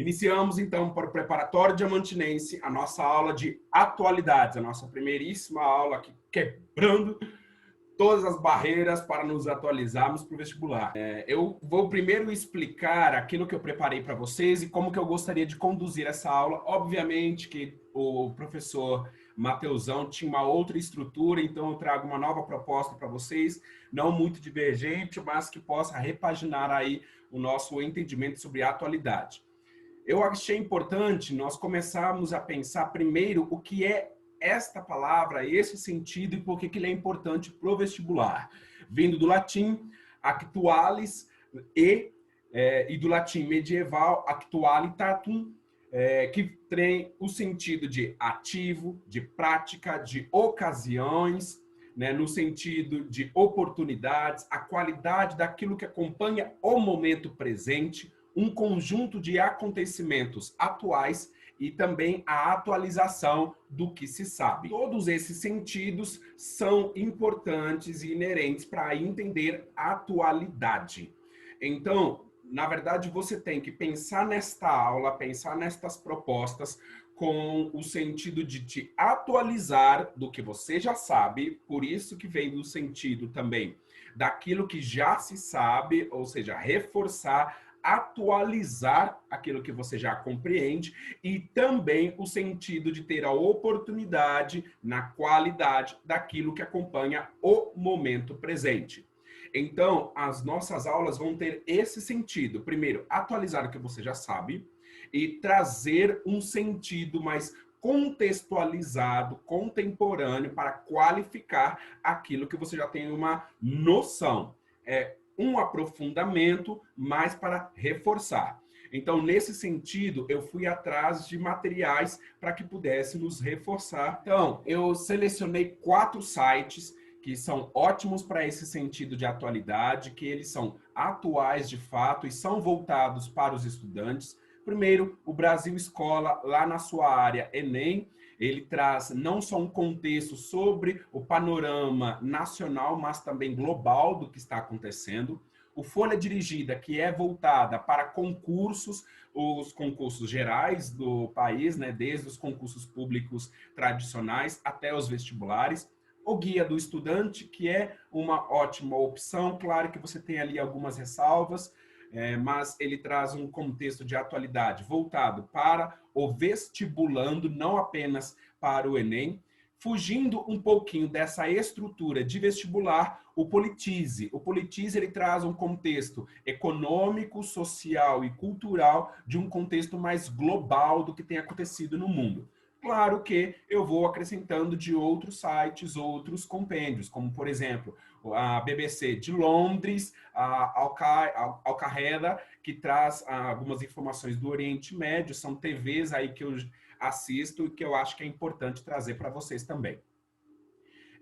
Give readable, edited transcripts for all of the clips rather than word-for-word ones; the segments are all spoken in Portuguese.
Iniciamos, então, para o Preparatório Diamantinense, a nossa aula de atualidades, a nossa primeiríssima aula aqui, quebrando todas as barreiras para nos atualizarmos para o vestibular. Eu vou primeiro explicar aquilo que eu preparei para vocês e como que eu gostaria de conduzir essa aula. Obviamente que o professor Mateusão tinha uma outra estrutura, então eu trago uma nova proposta para vocês, não muito divergente, mas que possa repaginar aí o nosso entendimento sobre a atualidade. Eu achei importante nós começarmos a pensar primeiro o que é esta palavra, esse sentido e por que ele é importante para o vestibular. Vindo do latim actualis e do latim medieval actualitatum, que tem o sentido de ativo, de prática, de ocasiões, né, no sentido de oportunidades, a qualidade daquilo que acompanha o momento presente, um conjunto de acontecimentos atuais e também a atualização do que se sabe. Todos esses sentidos são importantes e inerentes para entender a atualidade. Então, na verdade, você tem que pensar nesta aula, pensar nestas propostas com o sentido de te atualizar do que você já sabe, por isso que vem no sentido também daquilo que já se sabe, ou seja, reforçar, atualizar aquilo que você já compreende e também o sentido de ter a oportunidade na qualidade daquilo que acompanha o momento presente. Então, as nossas aulas vão ter esse sentido. Primeiro, atualizar o que você já sabe e trazer um sentido mais contextualizado, contemporâneo, para qualificar aquilo que você já tem uma noção. Um aprofundamento, mais para reforçar. Então, nesse sentido, eu fui atrás de materiais para que pudéssemos reforçar. Então, eu selecionei 4 sites que são ótimos para esse sentido de atualidade, que eles são atuais de fato e são voltados para os estudantes. Primeiro, o Brasil Escola, lá na sua área Enem, ele traz não só um contexto sobre o panorama nacional, mas também global do que está acontecendo. O Folha Dirigida, que é voltada para concursos, os concursos gerais do país, né, desde os concursos públicos tradicionais até os vestibulares. O Guia do Estudante, que é uma ótima opção, claro que você tem ali algumas ressalvas, mas ele traz um contexto de atualidade voltado para o vestibulando, não apenas para o Enem. Fugindo um pouquinho dessa estrutura de vestibular, o Politize. O Politize ele traz um contexto econômico, social e cultural de um contexto mais global do que tem acontecido no mundo. Claro que eu vou acrescentando de outros sites, outros compêndios, como, por exemplo, a BBC de Londres, a Al-Qaeda, que traz algumas informações do Oriente Médio, são TVs aí que eu assisto e que eu acho que é importante trazer para vocês também.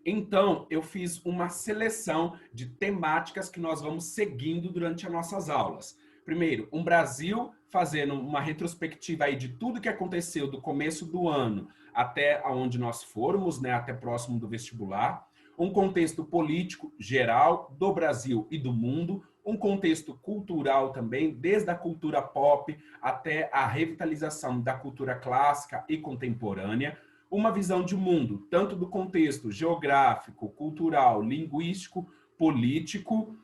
Então, eu fiz uma seleção de temáticas que nós vamos seguindo durante as nossas aulas. Primeiro, um Brasil fazendo uma retrospectiva aí de tudo que aconteceu do começo do ano até onde nós formos, né, até próximo do vestibular. Um contexto político geral do Brasil e do mundo, um contexto cultural também, desde a cultura pop até a revitalização da cultura clássica e contemporânea, uma visão de mundo, tanto do contexto geográfico, cultural, linguístico, político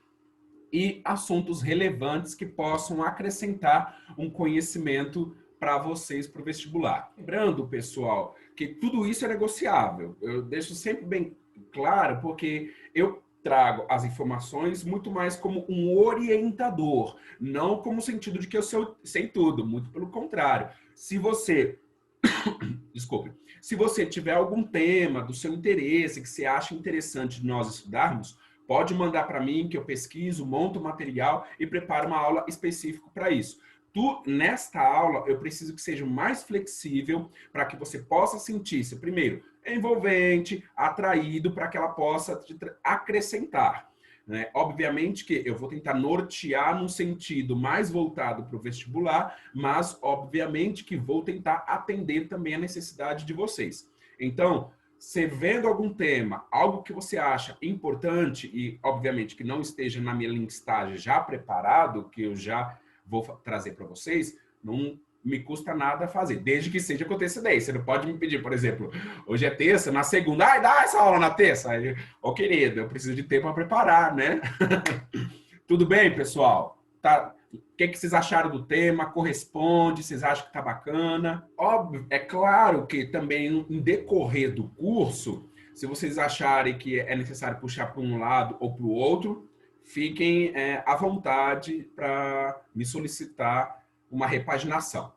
e assuntos relevantes que possam acrescentar um conhecimento para vocês para o vestibular. Lembrando, pessoal, que tudo isso é negociável. Eu deixo sempre bem claro, porque eu trago as informações muito mais como um orientador, não como sentido de que eu sei tudo, muito pelo contrário. Se você desculpe, se você tiver algum tema do seu interesse, que você acha interessante de nós estudarmos, pode mandar para mim que eu pesquiso, monto o material e preparo uma aula específica para isso. Nesta aula, eu preciso que seja mais flexível para que você possa sentir-se, primeiro, envolvente, atraído, para que ela possa te acrescentar. Né? Obviamente que eu vou tentar nortear num sentido mais voltado para o vestibular, mas obviamente que vou tentar atender também a necessidade de vocês. Então, você vendo algum tema, algo que você acha importante e obviamente que não esteja na minha listagem já preparado, que eu já vou trazer para vocês, não me custa nada fazer, desde que seja com antecedência. Você não pode me pedir, por exemplo, hoje é terça, na segunda, dá essa aula na terça. Aí, querido, eu preciso de tempo para preparar, né? Tudo bem, pessoal? Tá? O que vocês acharam do tema? Corresponde? Vocês acham que tá bacana? Óbvio, é claro que também em decorrer do curso, se vocês acharem que é necessário puxar para um lado ou para o outro, fiquem à vontade para me solicitar uma repaginação.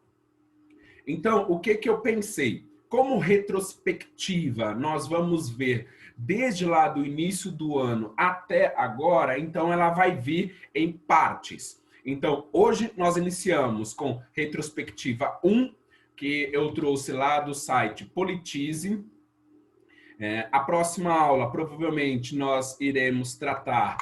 Então, o que eu pensei? Como retrospectiva, nós vamos ver desde lá do início do ano até agora, então ela vai vir em partes. Então, hoje nós iniciamos com retrospectiva 1, que eu trouxe lá do site Politize. A próxima aula, provavelmente, nós iremos tratar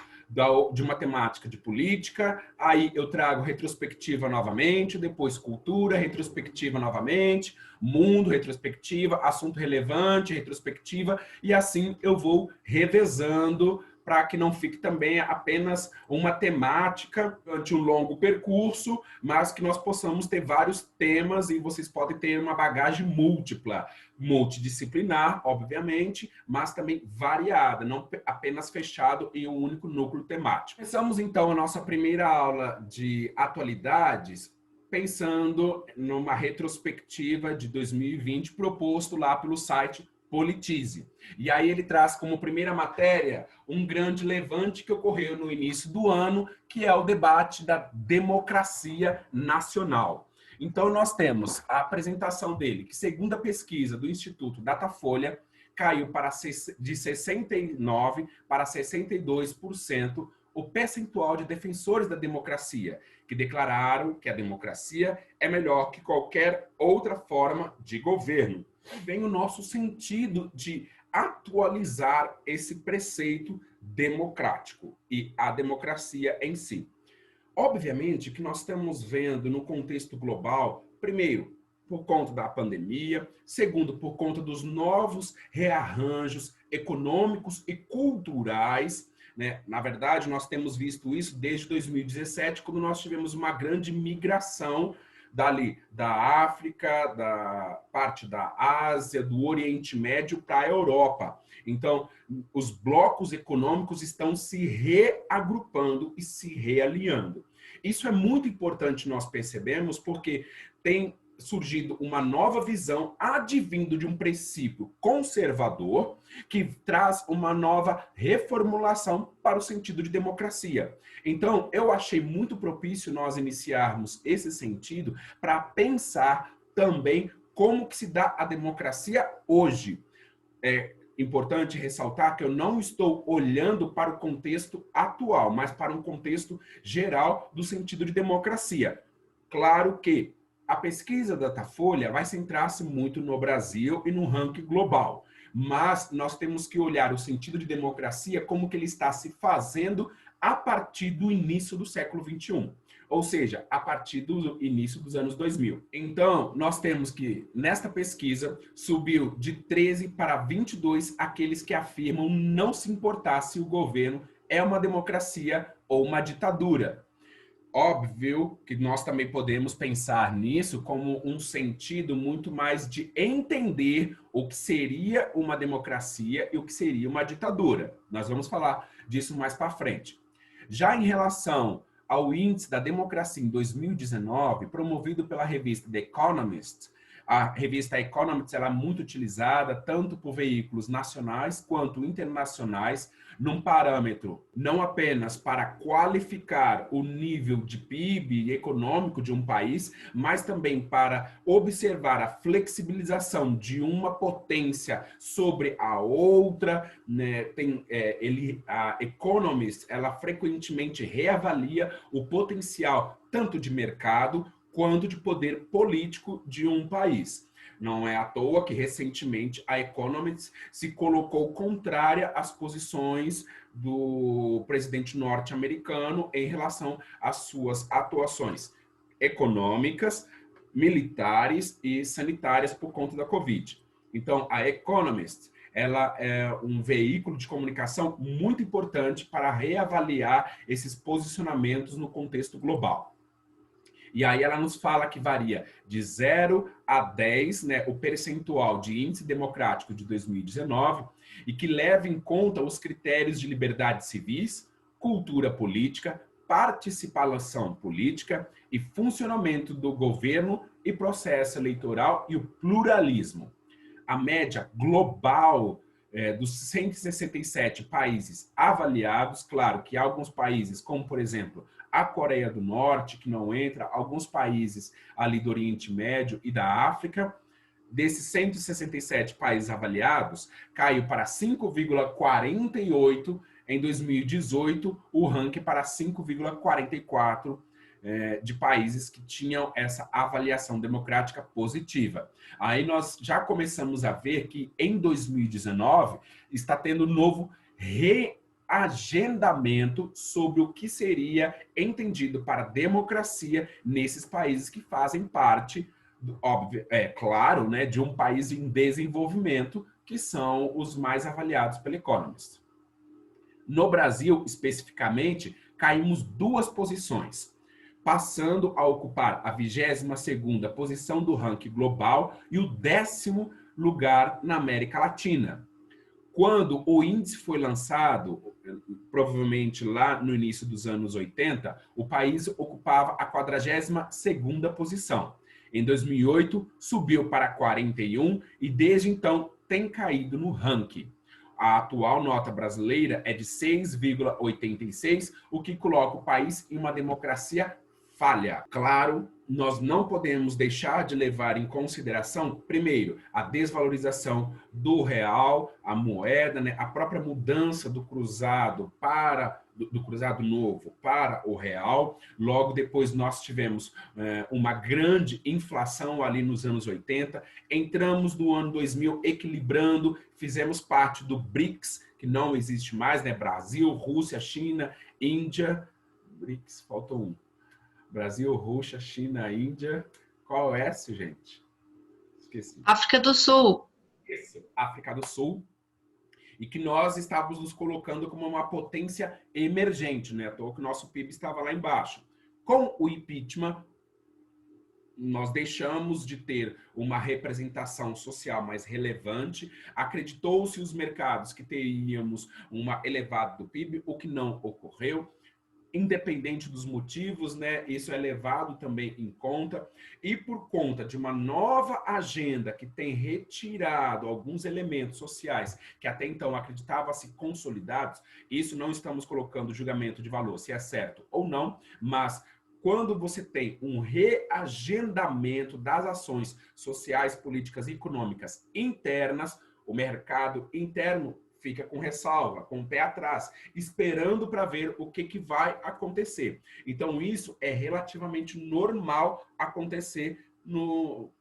de uma temática de política, aí eu trago retrospectiva novamente, depois cultura, retrospectiva novamente, mundo, retrospectiva, assunto relevante, retrospectiva, e assim eu vou revezando para que não fique também apenas uma temática durante um longo percurso, mas que nós possamos ter vários temas e vocês podem ter uma bagagem múltipla, multidisciplinar, obviamente, mas também variada, não apenas fechado em um único núcleo temático. Começamos então a nossa primeira aula de atualidades, pensando numa retrospectiva de 2020 proposto lá pelo site Politize. E aí ele traz como primeira matéria um grande levante que ocorreu no início do ano, que é o debate da democracia nacional. Então nós temos a apresentação dele, que segundo a pesquisa do Instituto Datafolha, caiu de 69% para 62% o percentual de defensores da democracia, que declararam que a democracia é melhor que qualquer outra forma de governo. Vem o nosso sentido de atualizar esse preceito democrático e a democracia em si. Obviamente que nós estamos vendo no contexto global, primeiro, por conta da pandemia, segundo, por conta dos novos rearranjos econômicos e culturais, né? Na verdade, nós temos visto isso desde 2017, quando nós tivemos uma grande migração dali da África, da parte da Ásia, do Oriente Médio para a Europa. Então, os blocos econômicos estão se reagrupando e se realinhando. Isso é muito importante nós percebemos porque tem surgido uma nova visão advindo de um princípio conservador que traz uma nova reformulação para o sentido de democracia. Então, eu achei muito propício nós iniciarmos esse sentido para pensar também como que se dá a democracia hoje. É importante ressaltar que eu não estou olhando para o contexto atual, mas para um contexto geral do sentido de democracia. Claro que a pesquisa da Datafolha vai centrar-se muito no Brasil e no ranking global, mas nós temos que olhar o sentido de democracia como que ele está se fazendo a partir do início do século XXI, ou seja, a partir do início dos anos 2000. Então, nós temos que, nesta pesquisa, subiu de 13 para 22 aqueles que afirmam não se importar se o governo é uma democracia ou uma ditadura. Óbvio que nós também podemos pensar nisso como um sentido muito mais de entender o que seria uma democracia e o que seria uma ditadura. Nós vamos falar disso mais para frente. Já em relação ao índice da democracia em 2019, promovido pela revista The Economist, a revista Economist ela é muito utilizada tanto por veículos nacionais quanto internacionais, num parâmetro não apenas para qualificar o nível de PIB econômico de um país, mas também para observar a flexibilização de uma potência sobre a outra, né? A Economist ela frequentemente reavalia o potencial tanto de mercado quanto de poder político de um país. Não é à toa que, recentemente, a Economist se colocou contrária às posições do presidente norte-americano em relação às suas atuações econômicas, militares e sanitárias por conta da Covid. Então, a Economist ela é um veículo de comunicação muito importante para reavaliar esses posicionamentos no contexto global. E aí ela nos fala que varia de 0 a 10, né, o percentual de índice democrático de 2019, e que leva em conta os critérios de liberdades civis, cultura política, participação política e funcionamento do governo e processo eleitoral e o pluralismo. A média global dos 167 países avaliados, claro que há alguns países, como por exemplo a Coreia do Norte, que não entra, alguns países ali do Oriente Médio e da África, desses 167 países avaliados, caiu para 5,48 em 2018, o ranking para 5,44 de países que tinham essa avaliação democrática positiva. Aí nós já começamos a ver que em 2019 está tendo novo reagendamento sobre o que seria entendido para democracia nesses países que fazem parte, óbvio, claro, né, de um país em desenvolvimento, que são os mais avaliados pelo Economist. No Brasil, especificamente, caímos 2 posições, passando a ocupar a 22ª posição do ranking global e o 10º lugar na América Latina. Quando o índice foi lançado, provavelmente lá no início dos anos 80, o país ocupava a 42ª posição. Em 2008, subiu para 41 e desde então tem caído no ranking. A atual nota brasileira é de 6,86, o que coloca o país em uma democracia falha. Claro, nós não podemos deixar de levar em consideração, primeiro, a desvalorização do real, a moeda, né, a própria mudança do cruzado do cruzado novo para o real. Logo depois nós tivemos uma grande inflação ali nos anos 80. Entramos no ano 2000 equilibrando, fizemos parte do BRICS, que não existe mais, né? Brasil, Rússia, China, Índia. BRICS, faltou um. Brasil, Rússia, China, Índia. Qual é esse, gente? Esqueci. África do Sul. Esse, África do Sul. E que nós estávamos nos colocando como uma potência emergente, né? À toa que o nosso PIB estava lá embaixo. Com o impeachment, nós deixamos de ter uma representação social mais relevante, acreditou-se os mercados que teríamos uma elevada do PIB, o que não ocorreu. Independente dos motivos, né? Isso é levado também em conta. E por conta de uma nova agenda que tem retirado alguns elementos sociais que até então acreditavam-se consolidados, isso não estamos colocando julgamento de valor, se é certo ou não, mas quando você tem um reagendamento das ações sociais, políticas e econômicas internas, o mercado interno fica com ressalva, com o pé atrás, esperando para ver o que vai acontecer. Então, isso é relativamente normal acontecer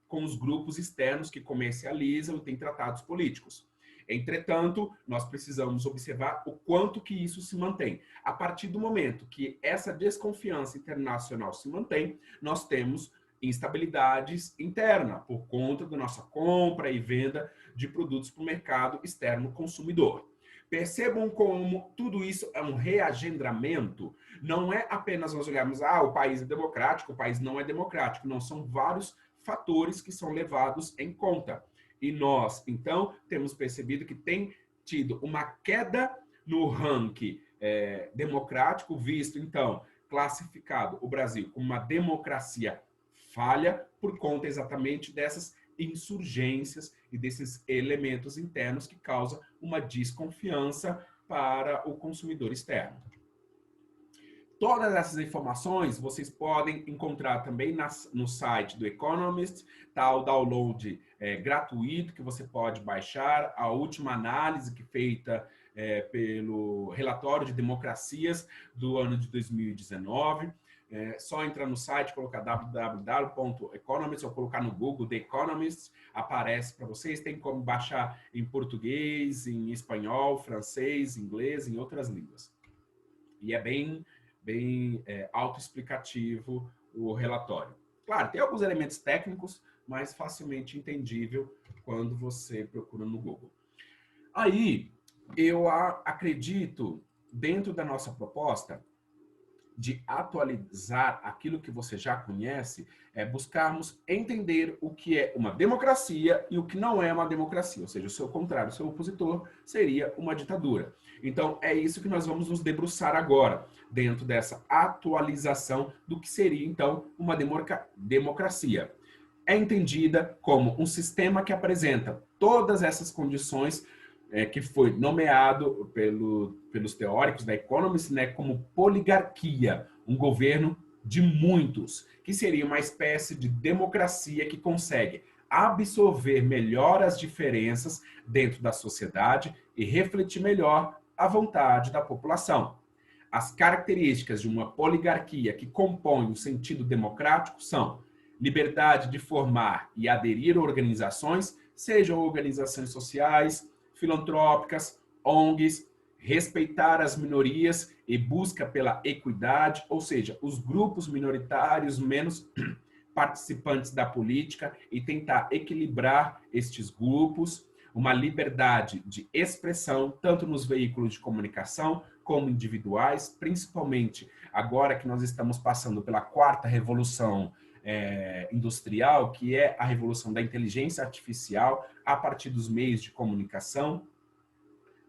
com os grupos externos que comercializam e têm tratados políticos. Entretanto, nós precisamos observar o quanto que isso se mantém. A partir do momento que essa desconfiança internacional se mantém, nós temos instabilidades internas por conta da nossa compra e venda de produtos para o mercado externo consumidor. Percebam como tudo isso é um reagendamento. Não é apenas nós olharmos, o país é democrático, o país não é democrático. Não, são vários fatores que são levados em conta. E nós, então, temos percebido que tem tido uma queda no ranking democrático, visto, então, classificado o Brasil como uma democracia falha por conta exatamente dessas insurgências e desses elementos internos que causam uma desconfiança para o consumidor externo. Todas essas informações vocês podem encontrar também no site do Economist, tá? O download gratuito que você pode baixar, a última análise que feita pelo relatório de democracias do ano de 2019. Só entrar no site, colocar www.economist ou colocar no Google The Economist, aparece para vocês. Tem como baixar em português, em espanhol, francês, inglês, em outras línguas. E é bem autoexplicativo o relatório. Claro, tem alguns elementos técnicos, mas facilmente entendível quando você procura no Google. Aí, eu acredito, dentro da nossa proposta, de atualizar aquilo que você já conhece é buscarmos entender o que é uma democracia e o que não é uma democracia, ou seja, o seu contrário, o seu opositor seria uma ditadura. Então, é isso que nós vamos nos debruçar agora, dentro dessa atualização do que seria, então, uma democracia. É entendida como um sistema que apresenta todas essas condições que foi nomeado pelos teóricos da Economist, né, como poligarquia, um governo de muitos, que seria uma espécie de democracia que consegue absorver melhor as diferenças dentro da sociedade e refletir melhor a vontade da população. As características de uma poligarquia que compõe o sentido democrático são liberdade de formar e aderir a organizações, sejam organizações sociais, filantrópicas, ONGs, respeitar as minorias e busca pela equidade, ou seja, os grupos minoritários menos participantes da política e tentar equilibrar estes grupos, uma liberdade de expressão, tanto nos veículos de comunicação como individuais, principalmente agora que nós estamos passando pela quarta revolução industrial, que é a revolução da inteligência artificial a partir dos meios de comunicação,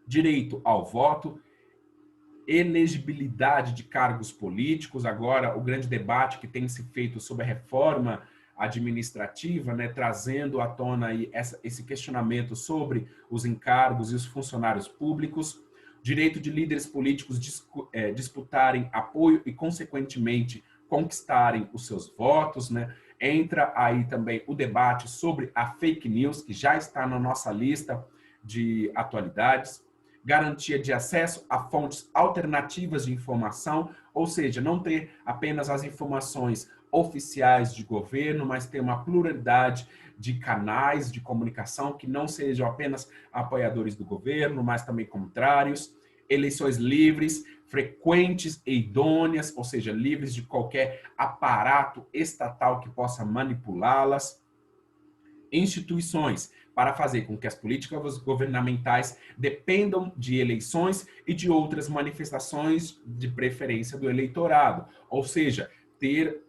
direito ao voto, elegibilidade de cargos políticos. Agora, o grande debate que tem se feito sobre a reforma administrativa, né, trazendo à tona aí esse questionamento sobre os encargos e os funcionários públicos, direito de líderes políticos disputarem apoio e, consequentemente, conquistarem os seus votos, né? Entra aí também o debate sobre a fake news, que já está na nossa lista de atualidades, garantia de acesso a fontes alternativas de informação, ou seja, não ter apenas as informações oficiais de governo, mas ter uma pluralidade de canais de comunicação que não sejam apenas apoiadores do governo, mas também contrários, eleições livres, frequentes e idôneas, ou seja, livres de qualquer aparato estatal que possa manipulá-las, instituições para fazer com que as políticas governamentais dependam de eleições e de outras manifestações de preferência do eleitorado, ou seja, ter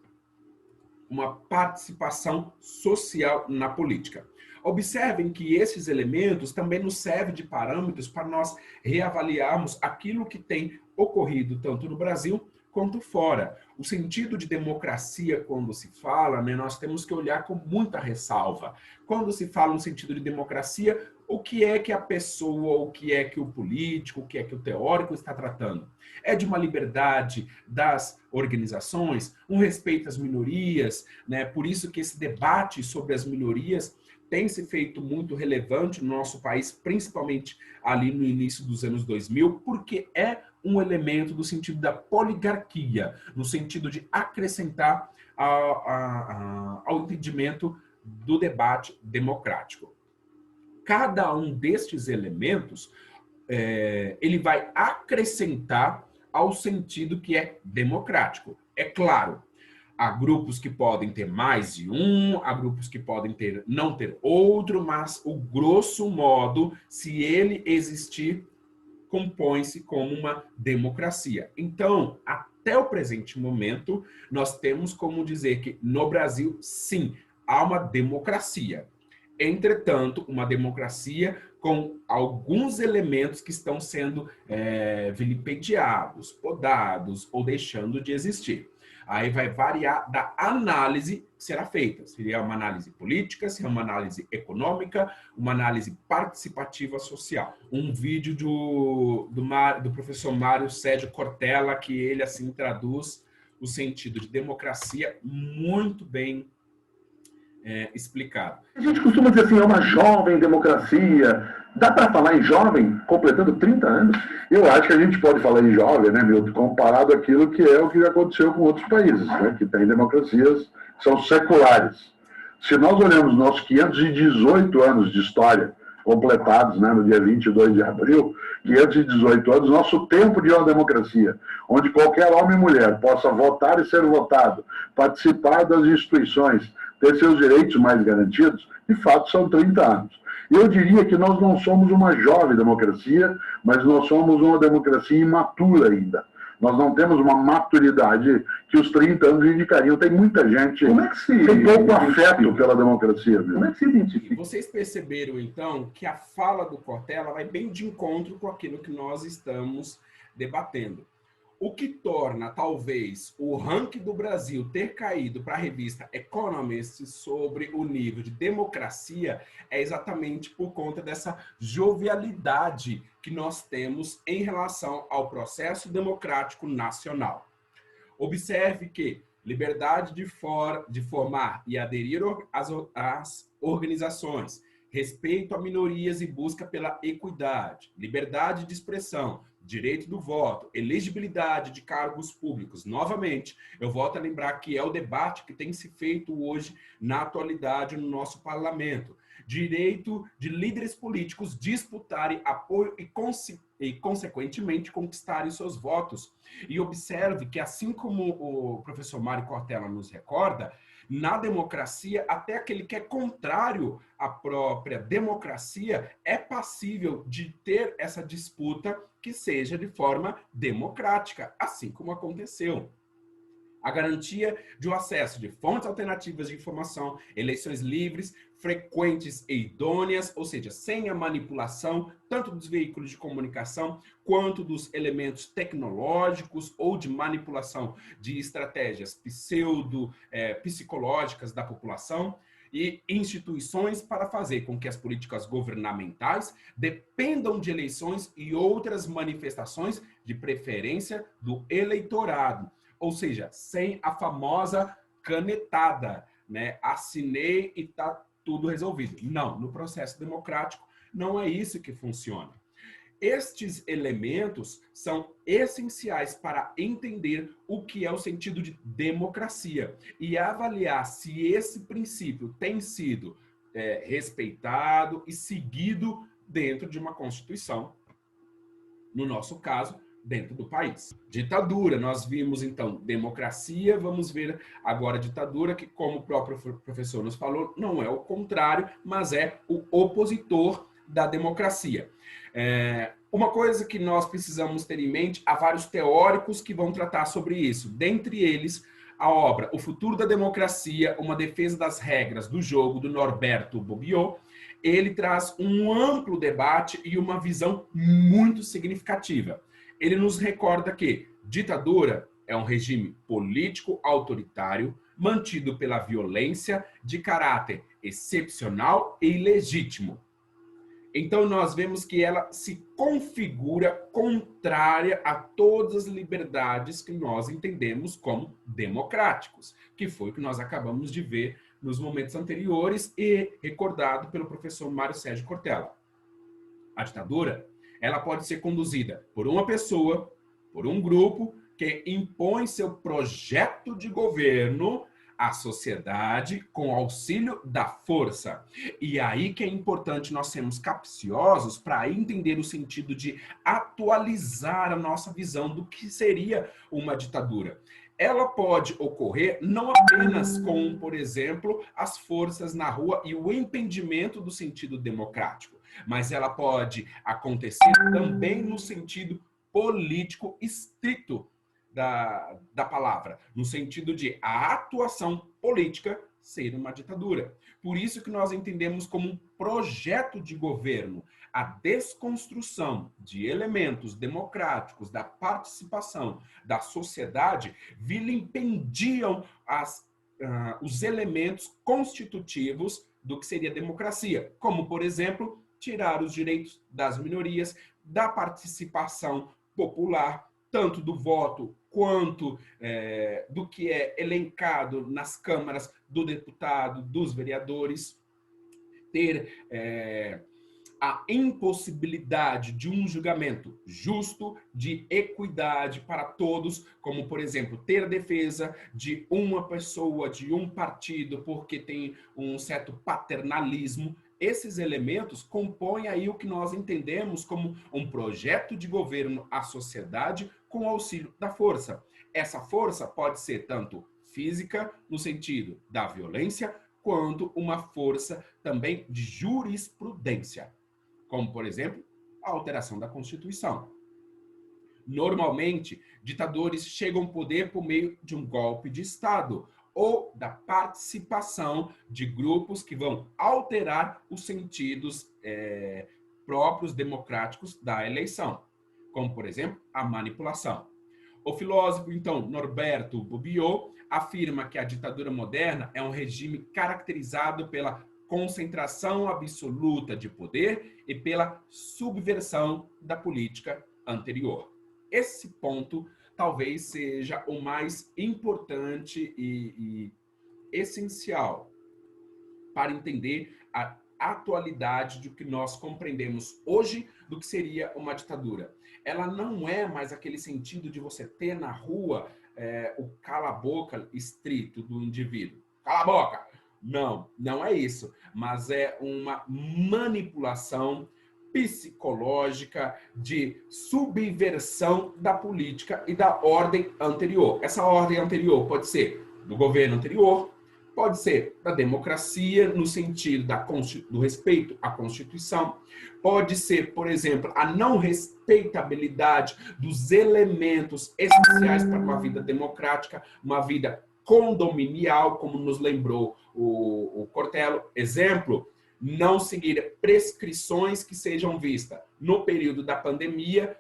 uma participação social na política. Observem que esses elementos também nos servem de parâmetros para nós reavaliarmos aquilo que tem ocorrido tanto no Brasil quanto fora. O sentido de democracia, quando se fala, né, nós temos que olhar com muita ressalva. Quando se fala no sentido de democracia, o que é que a pessoa, o que é que o político, o que é que o teórico está tratando? É de uma liberdade das organizações, um respeito às minorias, né? Por isso que esse debate sobre as minorias tem se feito muito relevante no nosso país, principalmente ali no início dos anos 2000, porque é um elemento do sentido da poligarquia, no sentido de acrescentar ao entendimento do debate democrático. Cada um destes elementos, ele vai acrescentar ao sentido que é democrático. É claro, há grupos que podem ter mais de um, há grupos que podem não ter outro, mas o grosso modo, se ele existir, compõe-se como uma democracia. Então, até o presente momento, nós temos como dizer que no Brasil, sim, há uma democracia. Entretanto, uma democracia com alguns elementos que estão sendo vilipendiados, podados ou deixando de existir. Aí vai variar da análise que será feita. Seria uma análise política, seria uma análise econômica, uma análise participativa social. Um vídeo do professor Mário Sérgio Cortella, que ele assim traduz o sentido de democracia muito bem explicado. A gente costuma dizer assim, é uma jovem democracia. Dá para falar em jovem, completando 30 anos? Eu acho que a gente pode falar em jovem, né, Milton, comparado àquilo que é o que aconteceu com outros países, né, que têm democracias que são seculares. Se nós olhamos nossos 518 anos de história, completados, né, no dia 22 de abril, 518 anos, nosso tempo de uma democracia, onde qualquer homem e mulher possa votar e ser votado, participar das instituições, ter seus direitos mais garantidos, de fato são 30 anos. E eu diria que nós não somos uma jovem democracia, mas nós somos uma democracia imatura ainda. Nós não temos uma maturidade que os 30 anos indicariam. Tem muita gente tem pouco afeto pela democracia. Mesmo. Como é que se identifica? Vocês perceberam, então, que a fala do Cortella vai bem de encontro com aquilo que nós estamos debatendo. O que torna, talvez, o ranking do Brasil ter caído para a revista Economist sobre o nível de democracia é exatamente por conta dessa jovialidade que nós temos em relação ao processo democrático nacional. Observe que liberdade de formar e aderir às organizações, respeito a minorias e busca pela equidade, liberdade de expressão, direito do voto, elegibilidade de cargos públicos. Novamente, eu volto a lembrar que é o debate que tem se feito hoje na atualidade no nosso parlamento. Direito de líderes políticos disputarem apoio e consequentemente, conquistarem seus votos. E observe que, assim como o professor Mário Cortella nos recorda, na democracia, até aquele que é contrário à própria democracia é passível de ter essa disputa que seja de forma democrática, assim como aconteceu. A garantia de um acesso de fontes alternativas de informação, eleições livres, frequentes e idôneas, ou seja, sem a manipulação tanto dos veículos de comunicação quanto dos elementos tecnológicos ou de manipulação de estratégias psicológicas da população e instituições para fazer com que as políticas governamentais dependam de eleições e outras manifestações de preferência do eleitorado. Ou seja, sem a famosa canetada, né? Assinei e está tudo resolvido. Não, no processo democrático não é isso que funciona. Estes elementos são essenciais para entender o que é o sentido de democracia e avaliar se esse princípio tem sido respeitado e seguido dentro de uma Constituição, no nosso caso, dentro do país. Ditadura, nós vimos então democracia, vamos ver agora ditadura, que como o próprio professor nos falou, não é o contrário, mas é o opositor da democracia. Uma coisa que nós precisamos ter em mente, há vários teóricos que vão tratar sobre isso, dentre eles a obra O Futuro da Democracia, uma defesa das regras do jogo, do Norberto Bobbio. Ele traz um amplo debate e uma visão muito significativa. Ele nos recorda que ditadura é um regime político autoritário mantido pela violência de caráter excepcional e ilegítimo. Então, nós vemos que ela se configura contrária a todas as liberdades que nós entendemos como democráticos, que foi o que nós acabamos de ver nos momentos anteriores e recordado pelo professor Mário Sérgio Cortella. A ditadura, ela pode ser conduzida por uma pessoa, por um grupo que impõe seu projeto de governo à sociedade com auxílio da força. E aí que é importante nós sermos capciosos para entender o sentido de atualizar a nossa visão do que seria uma ditadura. Ela pode ocorrer não apenas com, por exemplo, as forças na rua e o impedimento do sentido democrático, mas ela pode acontecer também no sentido político estrito da palavra, no sentido de a atuação política ser uma ditadura. Por isso que nós entendemos como um projeto de governo a desconstrução de elementos democráticos, da participação da sociedade, vilipendiam os elementos constitutivos do que seria democracia, como, por exemplo, tirar os direitos das minorias, da participação popular, tanto do voto quanto do que é elencado nas câmaras do deputado, dos vereadores, ter a impossibilidade de um julgamento justo, de equidade para todos, como, por exemplo, ter a defesa de uma pessoa, de um partido, porque tem um certo paternalismo. Esses elementos compõem aí o que nós entendemos como um projeto de governo à sociedade com o auxílio da força. Essa força pode ser tanto física, no sentido da violência, quanto uma força também de jurisprudência, como, por exemplo, a alteração da Constituição. Normalmente, ditadores chegam ao poder por meio de um golpe de Estado ou da participação de grupos que vão alterar os sentidos próprios democráticos da eleição, como, por exemplo, a manipulação. O filósofo, então, Norberto Bobbio, afirma que a ditadura moderna é um regime caracterizado pela concentração absoluta de poder e pela subversão da política anterior. Esse ponto talvez seja o mais importante e essencial para entender a atualidade do que nós compreendemos hoje do que seria uma ditadura. Ela não é mais aquele sentido de você ter na rua o cala-boca estrito do indivíduo. Cala a boca! Não, não é isso. Mas é uma manipulação psicológica de subversão da política e da ordem anterior. Essa ordem anterior pode ser do governo anterior, pode ser da democracia, no sentido do respeito à Constituição, pode ser, por exemplo, a não respeitabilidade dos elementos essenciais para uma vida democrática, uma vida condominial, como nos lembrou o Cortello. Exemplo, não seguir prescrições que sejam vistas no período da pandemia,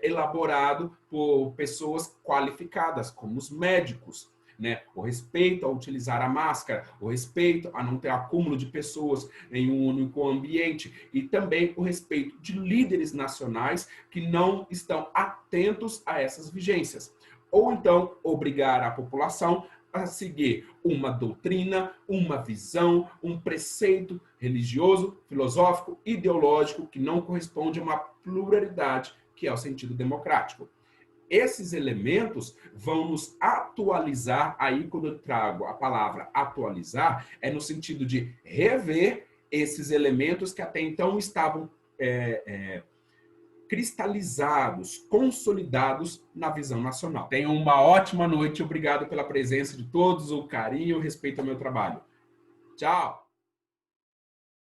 elaborado por pessoas qualificadas, como os médicos. Né? O respeito a utilizar a máscara, o respeito a não ter acúmulo de pessoas em um único ambiente e também o respeito de líderes nacionais que não estão atentos a essas vigências. Ou então obrigar a população a seguir uma doutrina, uma visão, um preceito religioso, filosófico, ideológico que não corresponde a uma pluralidade que é o sentido democrático. Esses elementos vão nos atualizar, aí quando eu trago a palavra atualizar, é no sentido de rever esses elementos que até então estavam cristalizados, consolidados na visão nacional. Tenham uma ótima noite, obrigado pela presença de todos, o carinho, o respeito ao meu trabalho. Tchau!